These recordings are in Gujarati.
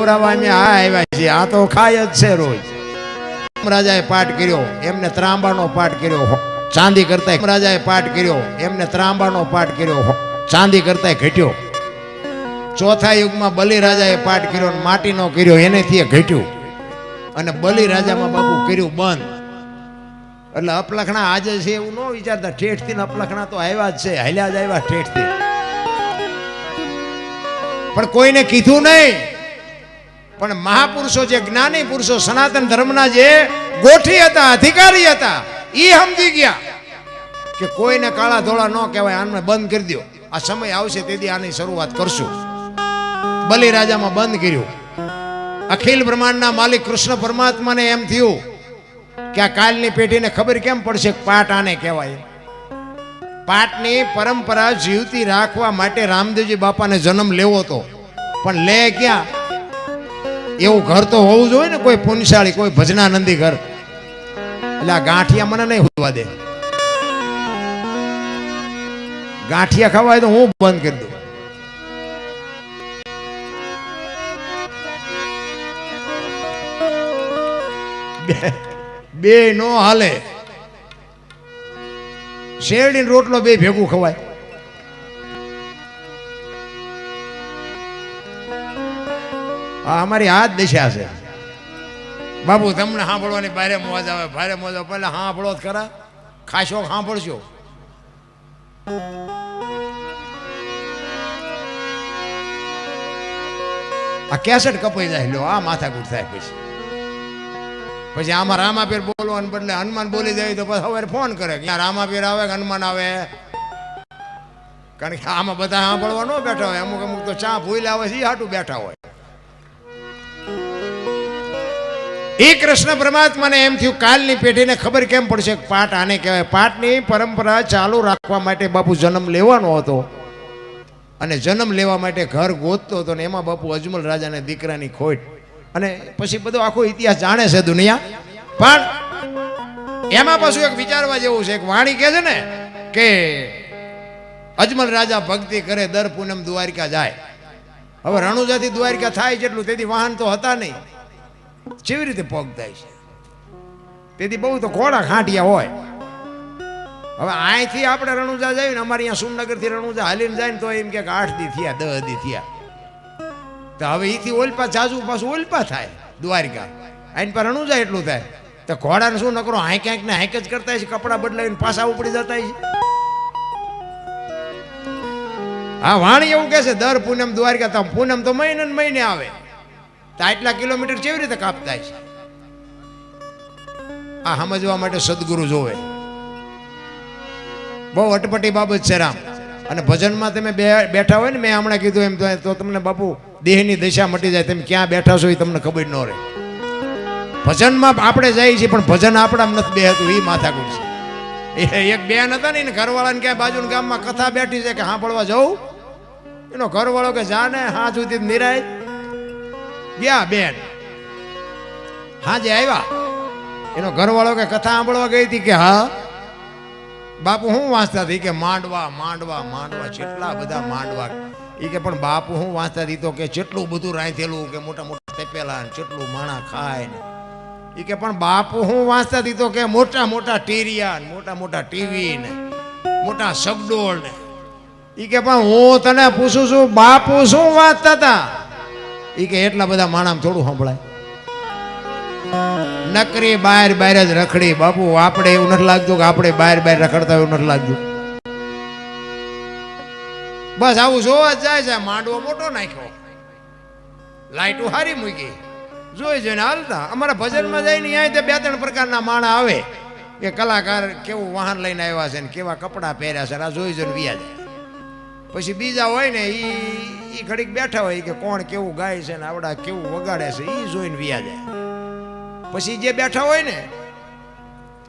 ખવડાવવા અમે આવ્યા છીએ, આ તો ખાય જ છે રોજ. રાજાએ પાઠ કર્યો, એમને ત્રાંબાનો પાઠ કર્યો ચાંદી કરતા. રાજાએ પાઠ કર્યો, એમને ત્રાંબાનો પાઠ કર્યો ચાંદી કરતા ઘટ્યો. ચોથા યુગમાં બલિ રાજાએ પાઠ કર્યો, માટીનો કર્યો, એનેથી ઘટ્યું. અને બલિ રાજામાં બાપુ કર્યું બંધ. એટલે અપલખણા આજે છે એવું ન વિચારતા, ઠેઠથી અપલખણા તો આવ્યા જ છે, હાલ્યા જ આવ્યા ઠેઠથી. પણ કોઈને કીધું નહીં. પણ મહાપુરુષો જે જ્ઞાની પુરુષો સનાતન ધર્મના જે ગોઠી હતા, અધિકારી હતા, એ સમજી ગયા કે કોઈને કાળા ધોળા ન કહેવાય, આને બંધ કરી દો. આ સમય આવશે તેથી આની શરૂઆત કરશું. બલિ રાજામાં બંધ કર્યું. અખિલ બ્રહ્માંડના માલિક કૃષ્ણ પરમાત્માને એમ થયું કે આ કાલની પેઢીને ખબર કેમ પડશે પાઠ આને કહેવાય. પાઠની પરંપરા જીવતી રાખવા માટે રામદેવજી બાપાને જન્મ લેવો હતો, પણ લે ક્યાં? એવું ઘર તો હોવું જોઈએ ને, કોઈ પુણ્યશાળી, કોઈ ભજનાનંદી ઘર. એટલે આ ગાંઠિયા મને નહીં હોવા દે. ગાંઠિયા ખવાય તો હું બંધ કરી દઉં. બે નો હાલે. શેરડી રોટલો બે ભેગું ખવાય? અમારી આ જ દિશા છે બાબુ. તમને સાંભળવાની ભારે મોજ આવે, ભારે મોજ આવે. પહેલા સાંભળો જ ખરા, ખાશો સાંભળશો. આ કેસેટ કપાઈ જાય, લો આ માથાકૂટ થાય. પછી આમાં રામાપીર બોલવાને બદલે હનુમાન બોલી જાય તો પછી હવે ફોન કરે કે રામાપીર આવે કે હનુમાન આવે. કારણ કે આમાં બધા સાંભળવા ન બેઠા હોય, અમુક અમુક તો ચા ભૂલ આવે છે, હાટું બેઠા હોય. એ કૃષ્ણ પરમાત્માને એમ થયું કાલની પેઢીને ખબર કેમ પડશે પાઠ આને કહેવાય. પાઠની પરંપરા ચાલુ રાખવા માટે બાપુ જન્મ લેવાનો હતો, અને જન્મ લેવા માટે ઘર ગોતતો હતો, ને એમાં બાપુ અજમલ રાજાને દીકરાની ખોટ. અને પછી બધો આખો ઇતિહાસ જાણે છે દુનિયા. પણ એમાં પાછું એક વિચારવા જેવું છે. એક વાણી કહે છે ને કે અજમલ રાજા ભક્તિ કરે, દર પૂનમ દ્વારિકા જાય. હવે રણુજાથી દ્વારિકા થાય જેટલું, તેથી વાહન તો હતા નહીં, કેવી રીતે પગ થાય છે? તેથી બહુ તો ઘોડા ખાંટિયા હોય. હવે અહીંથી આપણે રણુજા જાય ને, અમારે અહીંયા સુમનગરથી રણુજા હાલીને જાય ને તો એમ કે 8 દી થયા, 10 દી થયા. તો હવે એથી ઓલપા જાજુ પાછું ઓલપા થાય દ્વારિકા, આઈને પર રણુજા એટલું થાય. તો ઘોડાને શું નકરો હાંક હાંક ને હાંક જ કરતા છે, કપડા બદલાવીને પાછા ઉપડી જતા છે. હા, વાણી એવું કહે છે દર પૂનમ દ્વારિકા. તો પૂનમ તો મહિને ને મહિને આવે, તો આટલા કિલોમીટર કેવી રીતે કાપતા છે? આ સમજવા માટે સદગુરુ જોવે. બહુ અટપટી બાબત છે રામ. અને ભજનમાં તમે બેઠા હોય ને, મેં હમણાં કીધું એમ તો તમને બાપુ દેહની દશા મટી જાય. તમે ક્યાં બેઠા છો એ તમને ખબર ન રહે. ભજનમાં આપણે જઈએ છીએ, પણ ભજન આપણામાં નથી બેહતું, એ માથાકૂટ છે. એક બેન હતા ને, ઘરવાળાને ક્યાંય બાજુના ગામમાં કથા બેઠી છે કે સાંભળવા જવું. એનો ઘરવાળો કે જા ને, હા સુધી નિરાય ગયા. બેન હાજે આવ્યા, એનો ઘરવાળો કે કથા સાંભળવા ગઈ હતી કે હા. બાપુ હું વાંચતા હતી કે માંડવા માંડવા માંડવા, કેટલા બધા માંડવા. એ કે પણ બાપુ હું વાંચતા હતી તો કે કેટલું બધું રાંધેલું, કે મોટા મોટા તેપેલા ને કેટલું માણા ખાય ને. એ કે પણ બાપુ હું વાંચતા હતી તો કે મોટા મોટા ટીરિયા ને મોટા મોટા ટીવી ને મોટા સગડોળ ને. એ કે પણ હું તને પૂછું છું બાપુ શું વાંચતા હતા? એ કે એટલા બધા માણામાં થોડું સંભળાય. નકરી બહાર બહાર જ રખડી. બાપુ આપણે એવું નથી લાગતું કે આપણે બહાર બહાર રખડતા એવું નથી લાગતું. બસ આવું જોવા જ જાય છે. માંડવો મોટો નાખ્યો, લાઈટો હારી મૂકી, જોઈ જોઈને હાલતા. અમારા ભજનમાં જઈને અહીંયા 2-3 પ્રકારના માણા આવે કે કલાકાર કેવું વાહન લઈને આવ્યા છે ને કેવા કપડાં પહેર્યા છે, આ જોઈ જોઈને વ્યા જાય. પછી બીજા હોય ને એ ઘડીક બેઠા હોય કે કોણ કેવું ગાય છે ને આવડા કેવું વગાડે છે, એ જોઈને વ્યા જાય. પછી જે બેઠા હોય ને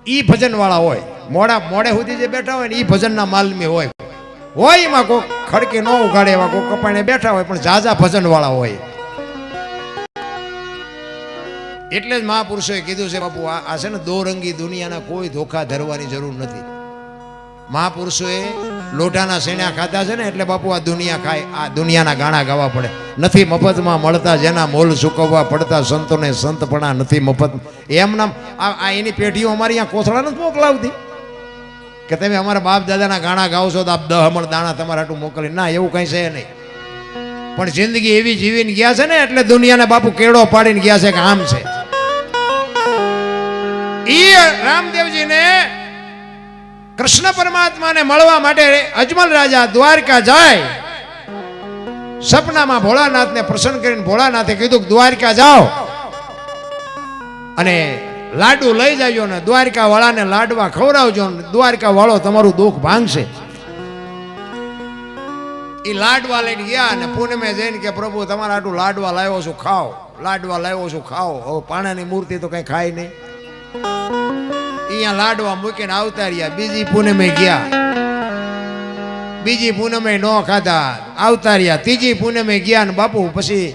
એ ભજન વાળા હોય, મોડે સુધી જે બેઠા હોય ને એ ભજનના માલમી હોય. એમાં કોઈ ખડકે ન ઉગાડે એવા કોઈ કપાઈને બેઠા હોય, પણ ઝાઝા ભજન વાળા હોય. એટલે જ મહાપુરુષોએ કીધું છે બાપુ આ છે ને દોરંગી દુનિયાના કોઈ ધોખા ધરવાની જરૂર નથી. મહાપુરુષોએ લોઢાના શેણા ખાધા છે ને એટલે બાપુ આ દુનિયા ખાય, આ દુનિયાના ગાણા ગાવા પડે. નથી મફતમાં મળતા જેના મોલ ચૂકવવા પડતા, સંતોને સંતપણા નથી મફત. એમ નામ આ એની પેઢીઓ અમારી અહીંયા કોથળા નથી મોકલાવતી કે તમે અમારા બાપ દાદાના ગાણા ગાઓ છો તો આપ 10 મણ દાણા તમારા હાટું મોકલી. ના, એવું કઈ છે નહીં. પણ જિંદગી એવી જીવીને ગયા છે ને એટલે દુનિયાને બાપુ કેળો પાડીને ગયા છે કે આમ છે. ઈ રામદેવજીને કૃષ્ણ પરમાત્માને મળવા માટે અજમલ રાજા દ્વારકા જાય. સપનામાં ભોળાનાથને પ્રસન્ન કરીને ભોળાનાથે કીધું દ્વારકા જાઓ અને લાડુ લઈ જાજો ને દ્વારકા વાળાને લાડવા ખવડાવજો ને દ્વારકા વાળો તમારું દુઃખ ભાંગશે. એ લાડવા લઈને ગયા અને પૂનમે જઈને કે પ્રભુ તમારા આટલું લાડવા લાવ્યો છું, ખાઓ. લાડવા લાવ્યો છું, ખાઓ. હવે પાણાની મૂર્તિ તો કઈ ખાય નહીં. અહીંયા લાડવા મૂકીને આવતા રહ્યા. બીજી પૂનમે ગયા, બીજી પૂનમે ન ખાધા, આવતા રહ્યા. ત્રીજી પૂનમે ગયા ને બાપુ પછી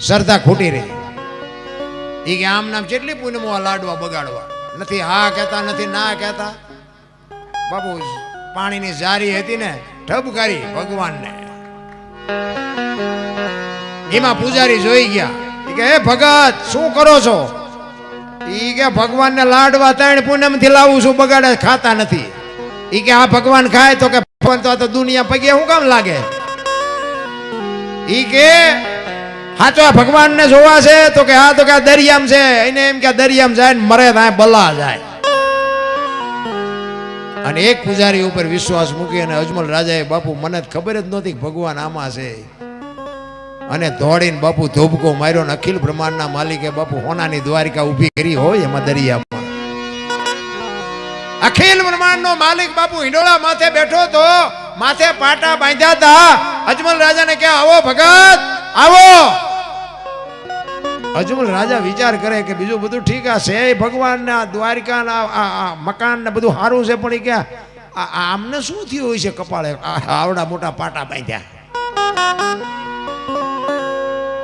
શ્રદ્ધા ખૂટી રહી. એ કે આમ નામ કેટલી પૂનમો આ લાડવા બગાડવા, નથી હા કહેતા, નથી ના કહેતા. બાપુ પાણીની જારી હતી ને ઠબકારી ભગવાનને. એમાં પૂજારી જોઈ ગયા. એ કે હે ભગત શું કરો છો? ઈ કે ભગવાનને લાડવા 3 પૂનમ થી લાવું છું, બગાડે ખાતા નથી. ઈ કે આ ભગવાન ખાય તો કે ભગવાન તો આ તો દુનિયા પગે શું કામ લાગે? ઈ કે હા તો આ ભગવાનને જોવા છે તો કે હા તો કે આ દરિયામ છે. એને એમ કે દરિયામ જાય ને મરે ત્યાં બલા જાય. અને એક પૂજારી ઉપર વિશ્વાસ મૂકી અને અજમલ રાજાએ બાપુ મને ખબર જ નહોતી કે ભગવાન આમાં છે. અને દોડીને બાપુ ધોબકો માર્યો ને અખિલ બ્રહ્માંડના માલિકે બાપુ હોનાની દ્વારિકા ઊભી કરી હોય એમાં દરિયામાં. અખિલ બ્રહ્માંડનો માલિક બાપુ હિંડોળા માથે બેઠો તો, માથે પાટા બાંધ્યા હતા. અજમલ રાજાને કે આવો ભગત આવો. અજમલ રાજા વિચાર કરે કે બીજું બધું ઠીક છે, ભગવાનના દ્વારિકાના મકાન ને બધું સારું છે, પણ એ કે આમને શું થયું હોય છે કપાળે આવડા મોટા પાટા બાંધ્યા?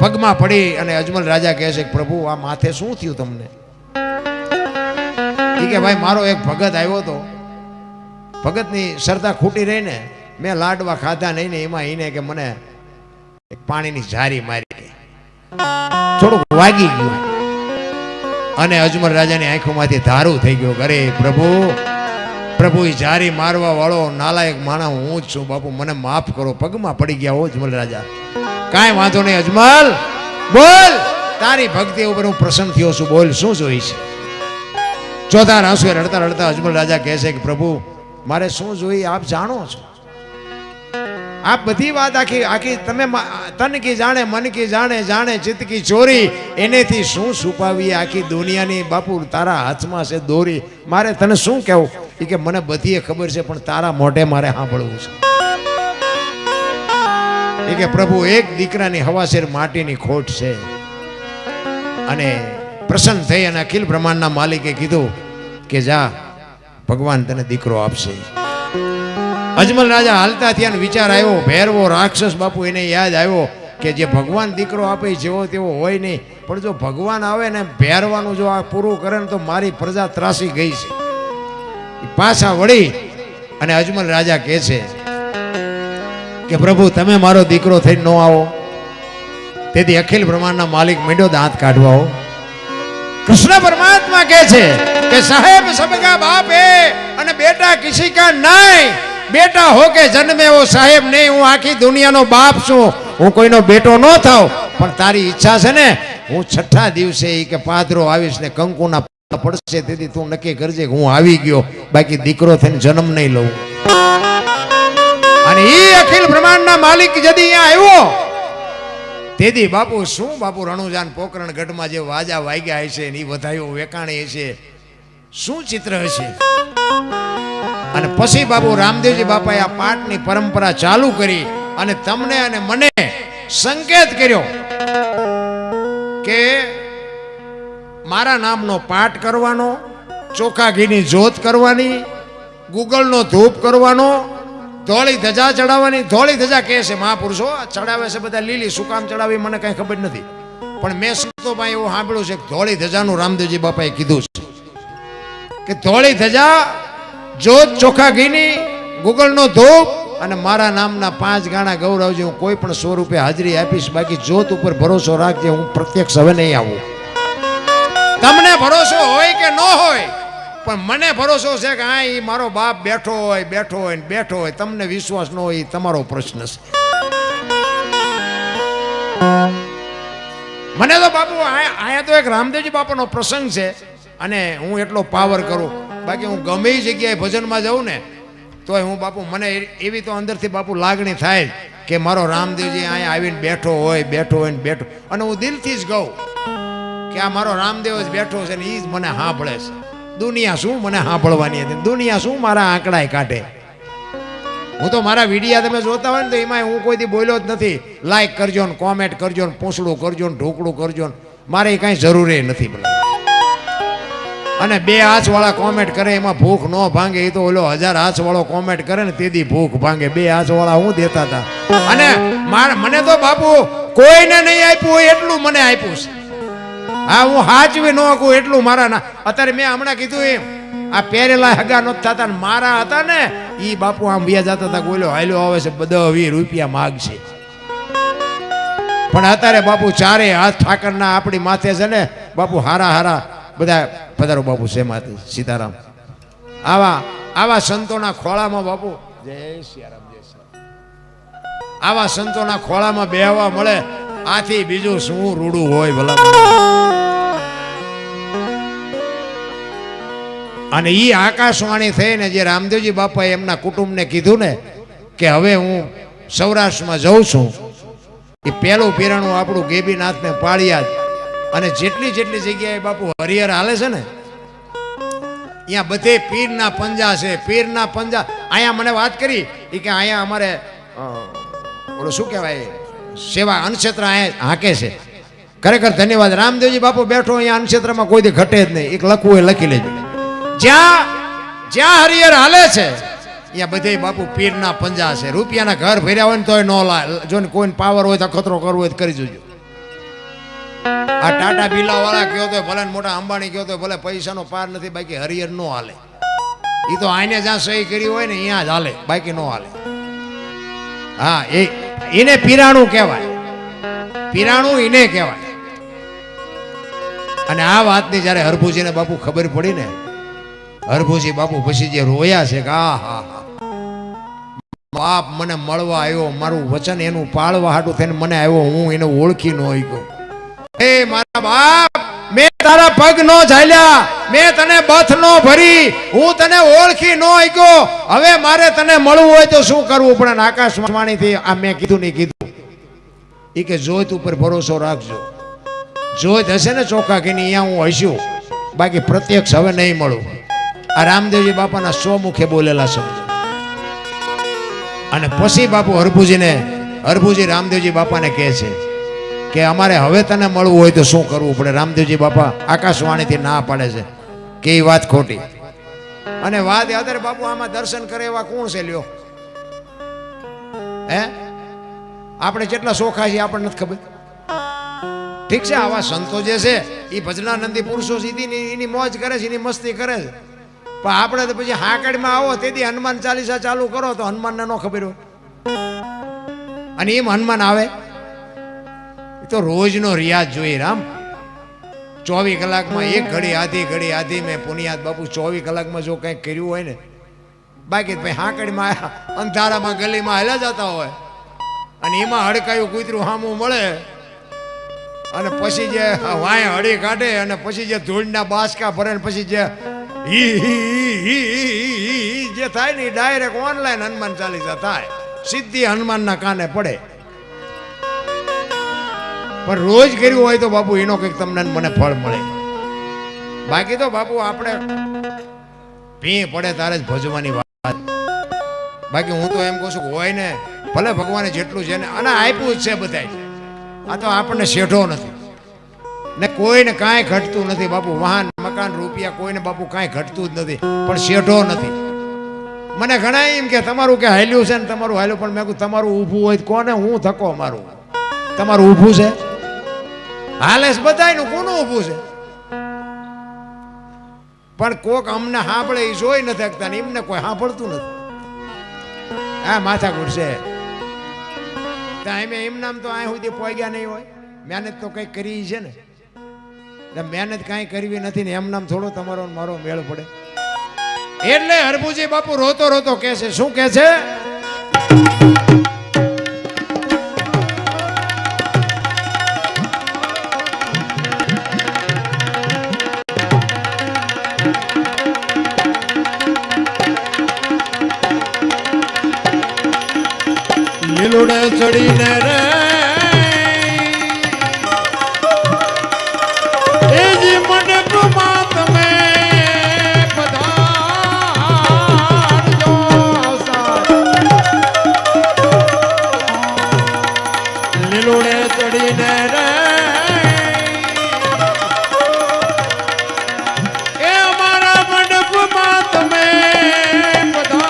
પગમાં પડી અને અજમલ રાજા કહે છે કે પ્રભુ આ માથે શું થયું તમને? એ કે ભાઈ મારો એક ભગત આવ્યો હતો, ભગતની શ્રદ્ધા ખૂટી રહી ને મેં લાડવા ખાધા નહીં ને એમાં એને કે મને એક પાણીની જારી મારી, થોડુંક વાગી ગયું અને અજમલ રાજાની આંખોમાંથી ધારું થઈ ગયું. અરે પ્રભુ પ્રભુ એ જારી મારવા વાળો નાલાયક માણા હું જ છું, બાપુ મને માફ કરો. પગમાં પડી ગયા હો અજમલ રાજા. કાંઈ વાંધો નહીં અજમલ, બોલ તારી ભક્તિ ઉપર હું પ્રસન્ન થયો છું, બોલ શું જોઈ છે? ચોથા આંસુએ રડતા રડતા અજમલ રાજા કહે છે કે પ્રભુ મારે શું જોઈ આપ જાણો છો. આપ બધી વાત આખી તમે તન કી જાણે મન કી જાણે, જાણે ચિત્ત કી ચોરી. એનેથી શું છુપાવી આખી દુનિયાની બાપુ તારા હાથમાં છે દોરી. મારે તને શું કહેવું? એ કે મને બધી ખબર છે પણ તારા મોઢે મારે સાંભળવું છે. એ કે પ્રભુ એક દીકરાની હવાસેર માટીની ખોટ છે. અને પ્રસન્ન થઈ અને અખિલ બ્રહ્માંડના માલિકે કીધું કે જા ભગવાન તને દીકરો આપશે. અજમલ રાજા હાલતા થયા વિચાર આવ્યો, ભેરવો રાક્ષસ બાપુ એને યાદ આવ્યો કે જે ભગવાન દીકરો આપે જેવો તેવો હોય નહીં, પણ જો ભગવાન આવે ને ભેરવાનું જો આ પૂરું કરે ને તો મારી પ્રજા ત્રાસી ગઈ છે. પાછા વળી અને અજમલ રાજા કહે છે કે પ્રભુ તમે મારો દીકરો થઈને ન આવો. તેથી અખિલ બ્રહ્માંડના માલિક મીંડો દાંત કાઢવા હો. કૃષ્ણ પરમાત્મા કહે છે કે સાહેબ સબકા બાપ હે અને બેટા કિસી કા નહીં. બેટા હો કે જન્મે વો સાહેબ નહીં. હું આખી દુનિયાનો બાપ છું, હું કોઈનો બેટો ન થાવ, પણ તારી ઈચ્છા છે ને હું 6થા દિવસે કે પાદરો આવીશ ને કંકુના પડશે, તેથી તું નક્કી કરજે કે હું આવી ગયો, બાકી દીકરો થઈને જન્મ નહીં લઉં. અને એ અખિલ બ્રહ્માંડના માલિક જદી અહીંયા આવ્યો તેથી બાપુ શું બાપુ રણુજાન પોકરણ ગઢમાં જે વાજા વાગ્યા હશે ને એ વધાયો વેકાણી હશે, શું ચિત્ર હશે. અને પછી બાપુ રામદેવજી બાપાએ આ પાઠની પરંપરા ચાલુ કરી અને તમને અને મને સંકેત કર્યો કે મારા નામનો પાઠ કરવાનો, ચોખા ઘીની જોત કરવાની, ગુગળનો ધૂપ કરવાનો, ધોળી ધજા ચડાવવાની. ધોળી ધજા કહે છે મહાપુરુષો, ચડાવે છે બધા લીલી, શું કામ ચડાવી મને કઈ ખબર નથી, પણ મેં સંતોભાઈ એવું સાંભળ્યું છે કે ધોળી ધજાનું રામદેવજી બાપાએ કીધું છે કે ધોળી ધજા જોત ચોખા ઘીની, ગૂગલનો ધૂપ અને મારા નામના 5 ગાણા ગૌરવજી. હું કોઈ પણ 100 રૂપિયા હાજરી આપીશ. બાકી જોત ઉપર ભરોસો રાખજે, હું પ્રત્યક્ષ હવે નહીં આવું. તમને ભરોસો હોય કે ન હોય, પણ મને ભરોસો છે કે હા, એ મારો બાપ બેઠો હોય ને બેઠો હોય. તમને વિશ્વાસ ન હોય એ તમારો પ્રશ્ન છે. મને તો બાપુ અહીંયા તો એક રામદેવજી બાપાનો પ્રસંગ છે અને હું એટલો પાવર કરું. બાકી હું ગમે એ જગ્યાએ ભજનમાં જાઉં ને તોય હું બાપુ, મને એવી તો અંદરથી બાપુ લાગણી થાય કે મારો રામદેવજી અહીંયા આવીને બેઠો હોય ને બેઠો. અને હું દિલથી જ કહું કે આ મારો રામદેવ જ બેઠો છે ને એ જ મને સાંભળે છે. દુનિયા શું મને સાંભળવાની હતી, દુનિયા શું મારા આંકડાય કાઢે. હું તો મારા વિડીયા તમે જોતા હોય ને તો એમાં હું કોઈથી બોલ્યો જ નથી. લાઈક કરજો ને કોમેન્ટ કરજો ને પૂછડું કરજો ને ઢોકળું કરજો ને, મારે એ કાંઈ જરૂરી નથી. અને 2 હાથવાળા કોમેન્ટ કરે એમાં ભૂખ ન ભાંગે. એ તો ઓલો 1000 હાથવાળો કોમેન્ટ કરે ને તેથી ભૂખ ભાંગે. 2 હાથવાળા હું દેતા હતા. અને મને તો બાપુ કોઈને નહીં આપ્યું હોય એટલું મને આપ્યું છે. હા, હું હાચવી ન કહું એટલું મારા ના. અત્યારે મેં હમણાં કીધું એમ, આ પહેરેલા હગા નહોતા થતા ને મારા હતા ને એ બાપુ આમ વ્યા જતા હતા. બોલ્યો હાલ્યો આવે છે 10-20 રૂપિયા માગશે. પણ અત્યારે બાપુ 4 હાથ ઠાકરના આપણી માથે છે ને બાપુ. હારા બધા પધારો બાપુ. શેમાંથી સીતારામ. આવા સંતોના ખોળામાં બાપુ, જય સિયારામ, જય સિયારામ. આવા સંતોના ખોળામાં બેહવા મળે, આથી બીજું શું રૂડું હોય ભલા. અને ઈ આકાશવાણી થઈને જે રામદેવજી બાપાએ એમના કુટુંબને કીધું ને કે હવે હું સૌરાષ્ટ્રમાં જઉં છું, એ પહેલું પીરાણું આપણું ગેબીનાથને પાળિયાદ. અને જેટલી જગ્યાએ બાપુ હરિહર હાલે છે ને અહીંયા બધે પીરના પંજા છે. પીરના પંજા અહીંયા મને વાત કરી કે અહીંયા અમારે ઓલું શું કહેવાય, સેવા અન્નક્ષેત્ર અહીંયા હાકે છે. ખરેખર ધન્યવાદ. રામદેવજી બાપુ બેઠો અહીંયા અન્નક્ષેત્રમાં કોઈ દી ઘટે જ નહીં. એક લખવું એ લખી લેજો. જ્યાં હરિહર હાલે છે અહીંયા બધે બાપુ પીરના પંજા છે. રૂપિયાના ઘર ભર્યા હોય ને તોય ન લાય. જો ને કોઈને પાવર હોય તો ખતરો કરવો હોય તો કરી જોજો. આ ટાટા બિરલા વાળા કયો તો ભલે, મોટા અંબાણી કયો તો ભલે, પૈસાનો પાર નથી. બાકી હરિહર નો હાલે. એ તો આઈને જ્યાં સહી કરી હોય ને અહીંયા જ હાલે, બાકી નો હાલે. હા, એને પીરાણું કહેવાય. પીરાણું એને કહેવાય. અને આ વાતની જયારે હરભુજીને બાપુ ખબર પડી ને, હરભુજી બાપુ પછી જે રોયા છે કે હા બાપ મને મળવા આવ્યો, મારું વચન એનું પાળવા હાટું થઈને મને આવ્યો, હું એને ઓળખી ન ગયો. હે મારા બાપ, મેં તારા પગ નો ઝાલ્યા, મેં તને બથ નો ભરી, હું તને ઓળખી ન ગયો. હવે મારે તને મળવું હોય તો શું કરવું પડે? આકાશવાણીથી આ મેં કીધું નહીં કીધું. એ કે જોત ઉપર ભરોસો રાખજો. જોત હશે ને ચોખ્ખા કે નહીં અહીંયા હું હસ્યું, બાકી પ્રત્યક્ષ હવે નહીં મળું. આ રામદેવજી બાપાના 100 મુખે બોલેલા શબ્દ. અને પછી બાપુ હરભુજી રામદેવજી બાપાને કહે છે કે અમારે હવે તને મળવું હોય તો શું કરવું પડે? રામદેવજી બાપા આકાશવાણીથી ના પાડે છે કે એ વાત ખોટી. અને વાત અત્યારે બાપુ આમાં દર્શન કરે એવા કોણ છે લ્યો? હે, આપણે જેટલા સોખા છીએ આપણને નથી ખબર. ઠીક છે, આવા સંતો જે છે એ ભજનાનંદી પુરુષો સીધી એની મોજ કરે છે, એની મસ્તી કરે છે. પણ આપણે તો પછી હાકડમાં આવો તેથી હનુમાન ચાલીસા ચાલુ કરો તો હનુમાનને ન ખબર હોય. અને એમ હનુમાન આવે તો રોજનો રિયાઝ જોઈએ. રામ 24 કલાકમાં એક ઘડી આધી મેં પુનિયાદ બાપુ 24 કલાકમાં જો કંઈક કર્યું હોય ને, બાકી ભાઈ હાકડીમાં અંધારામાં ગલીમાં હેલા જતા હોય અને એમાં હડકાયું કૂતરું હામું મળે અને પછી જે વાય હળી કાઢે અને પછી જે ધૂળના બાસકા ભરે ને પછી જે જે થાય ને ડાયરેક્ટ ઓનલાઈન હનુમાન ચાલીસા થાય, સીધી હનુમાનના કાને પડે. પણ રોજ કર્યું હોય તો બાપુ એનો કંઈક તમને મને ફળ મળે. બાકી તો બાપુ આપણે ભી પડે તારે જ ભજવાની વાત. બાકી હું તો એમ કહું છું કે હોય ને ભલે ભગવાને જેટલું છે ને અને આપ્યું જ છે બધાય. આ તો આપણને શેઠો નથી ને કોઈને કાંઈ ઘટતું નથી બાપુ. વાહન મકાન રૂપિયા કોઈને બાપુ કાંઈ ઘટતું જ નથી, પણ શેઠો નથી. મને ઘણા એમ કે તમારું કે હાલ્યું છે ને તમારું હાલ્યું, પણ મેં કહું તમારું ઊભું હોય કોને હું થકો મારું? તમારું ઊભું છે હાલે બધાયનું, કોનું ઊભું છે? પણ કોક અમને સાંભળે એ જોઈ નથી શકતા ને એમને કોઈ સાંભળતું નથી. આ માથા ઘૂરશે એમ એમ નામ તો આ સુધી પહોંચ્યા નહીં હોય મહેનત તો કંઈક કરી છે ને એટલે મહેનત કાંઈ કરવી નથી ને એમ નામ થોડો તમારો ને મારો મેળ પડે એટલે હરભુજી બાપુ રોતો રોતો કહે છે શું કહે છે લીલુડે ચડીને રે એ જી મંડપમાં તમે પધારજો લીલુડે ચડીને રે એ અમારા મંડપમાં તમે પધારજો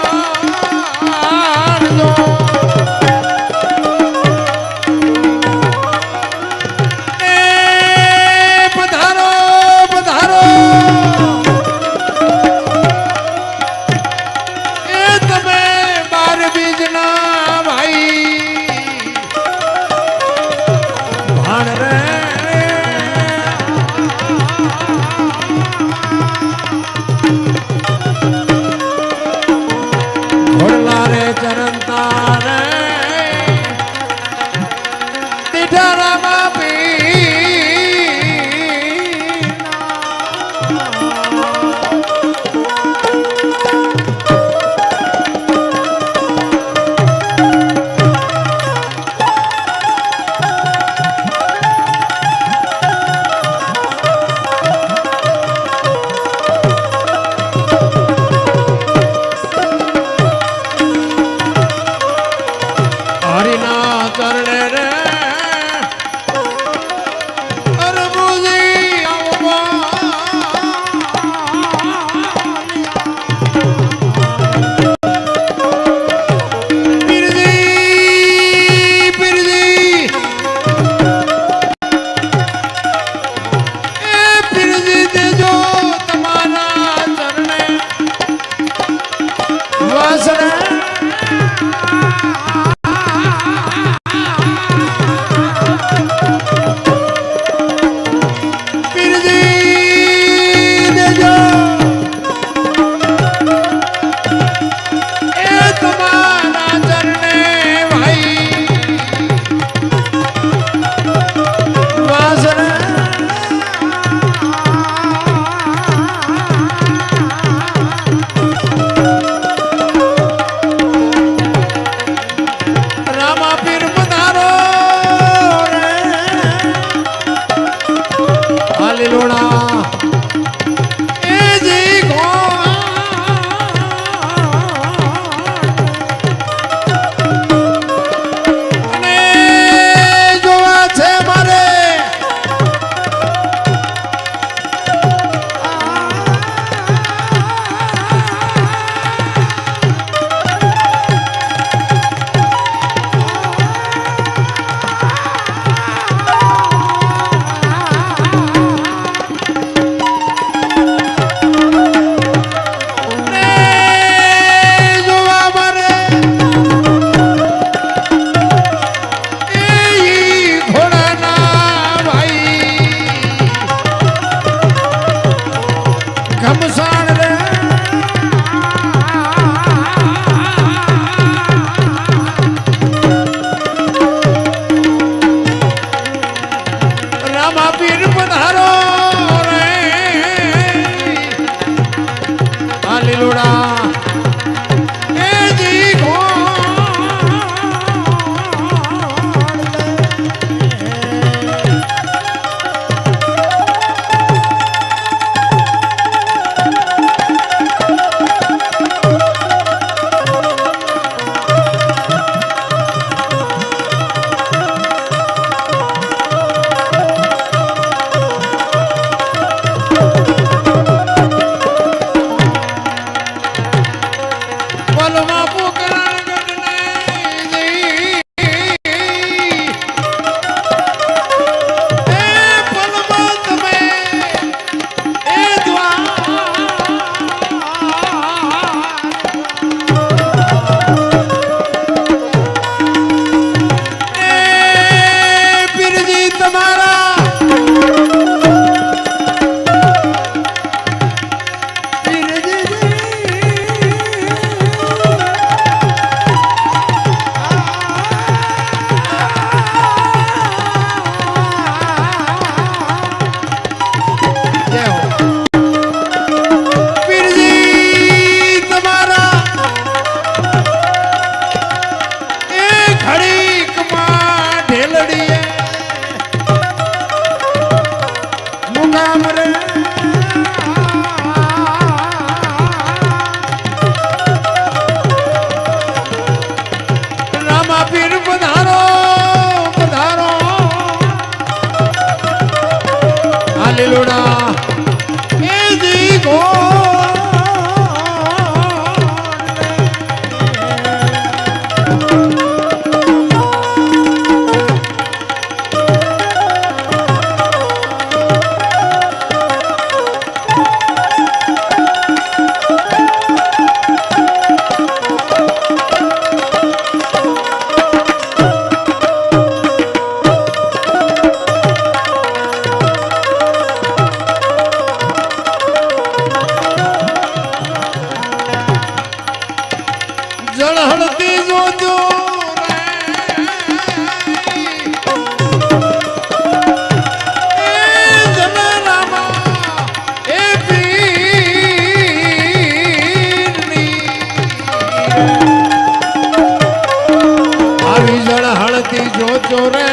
આરતી જોજો રે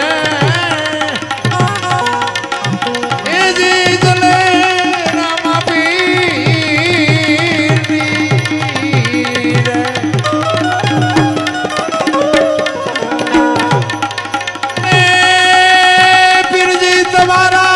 એ જી જલે રામા પીરની રે એ પીરજી તમારા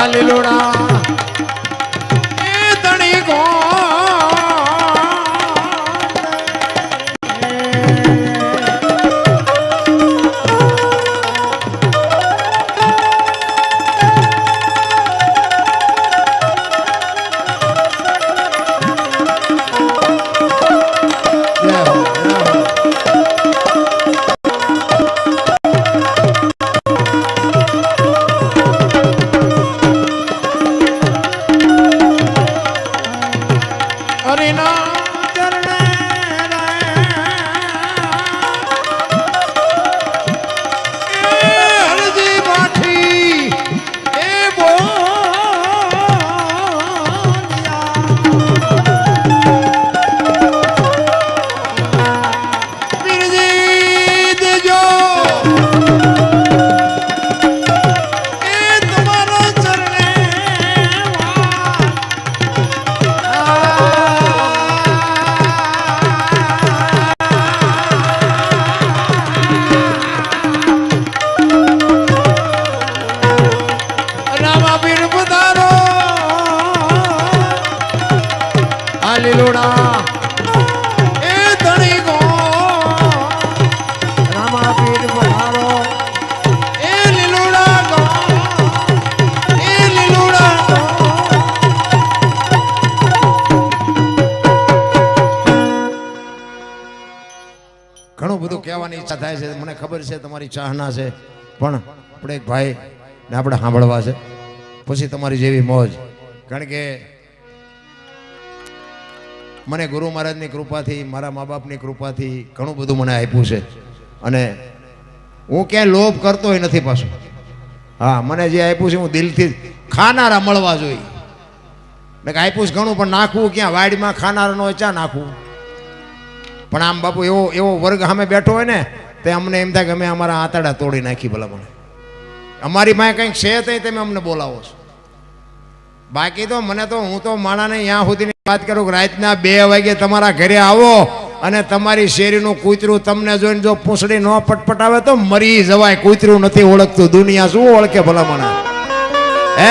લીલોડા એ તણી ગો લીલોડા એ તણી ગો રામા પીર પધારો એ લીલોડા ગો એ લીલોડા ગો ઘણું બધું કહેવાની ઈચ્છા થાય છે મને ખબર છે તમારી ચાહના છે પણ આપણે એક ભાઈ ને આપણે સાંભળવા છે પછી તમારી જેવી મોજ કારણ કે મને ગુરુ મહારાજની કૃપાથી મારા મા બાપની કૃપાથી ઘણું બધું મને આપ્યું છે અને હું ક્યાંય લોભ કરતોય નથી પાછો હા મને જે આપ્યું છે હું દિલથી ખાનારા મળવા જોઈએ મેં આપ્યું છે ઘણું પણ નાખવું ક્યાં વાડીમાં ખાનારાનો હોય ચા નાખવું પણ આમ બાપુ એવો વર્ગ સામે બેઠો હોય ને તે અમને એમ થાય કે અમે અમારા આંતરડા તોડી નાખી ભલા મને અમારી પાસે કંઈક છે તે તમે અમને બોલાવો છો બાકી તો મને તો હું તો માણાને ત્યાં સુધી વાત કરું કે રાતના 2 વાગે તમારા ઘરે આવો અને તમારી શેરીનું કૂતરું તમને જોઈને જો પૂંછડી ન પટપટાવે તો મરી જવાય કૂતરું નથી ઓળખતું દુનિયા શું ઓળખે ભલામણા હે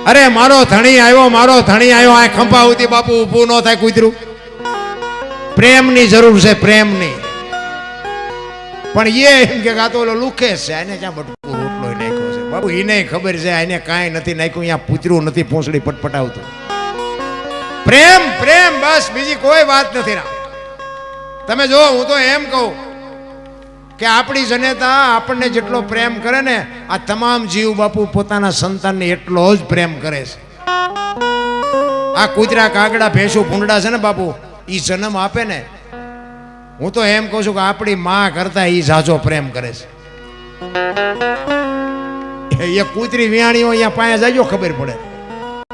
અરે મારો ધણી આવ્યો આ ખંભા સુધી બાપુ ઊભું ન થાય કૂતરું પ્રેમની જરૂર છે પ્રેમની પણ એ એમ કે આ તો ઓલો લુખેશ છે એને ક્યાં બટકું રોટલો નાખ્યો છે બાપુ એને ખબર છે એને કાંઈ નથી નાખ્યું અહીંયા પૂતરું નથી પૂંછડી પટપટાવતું પ્રેમ પ્રેમ બસ બીજી કોઈ વાત નથી ના તમે જો હું તો એમ કહું કે આપણી જનતા આપણને જેટલો પ્રેમ કરે ને આ તમામ જીવ બાપુ પોતાના સંતાનને એટલો જ પ્રેમ કરે છે આ કૂતરા કાગડા ભેંસું ભૂંડડા છે ને બાપુ ઈ જન્મ આપે ને હું તો એમ કહું છું કે આપણી માં કરતા ઈ ઝાઝો પ્રેમ કરે છે એ કૂતરી વિયાણીઓ અહીંયા પાસે જાજો ખબર પડે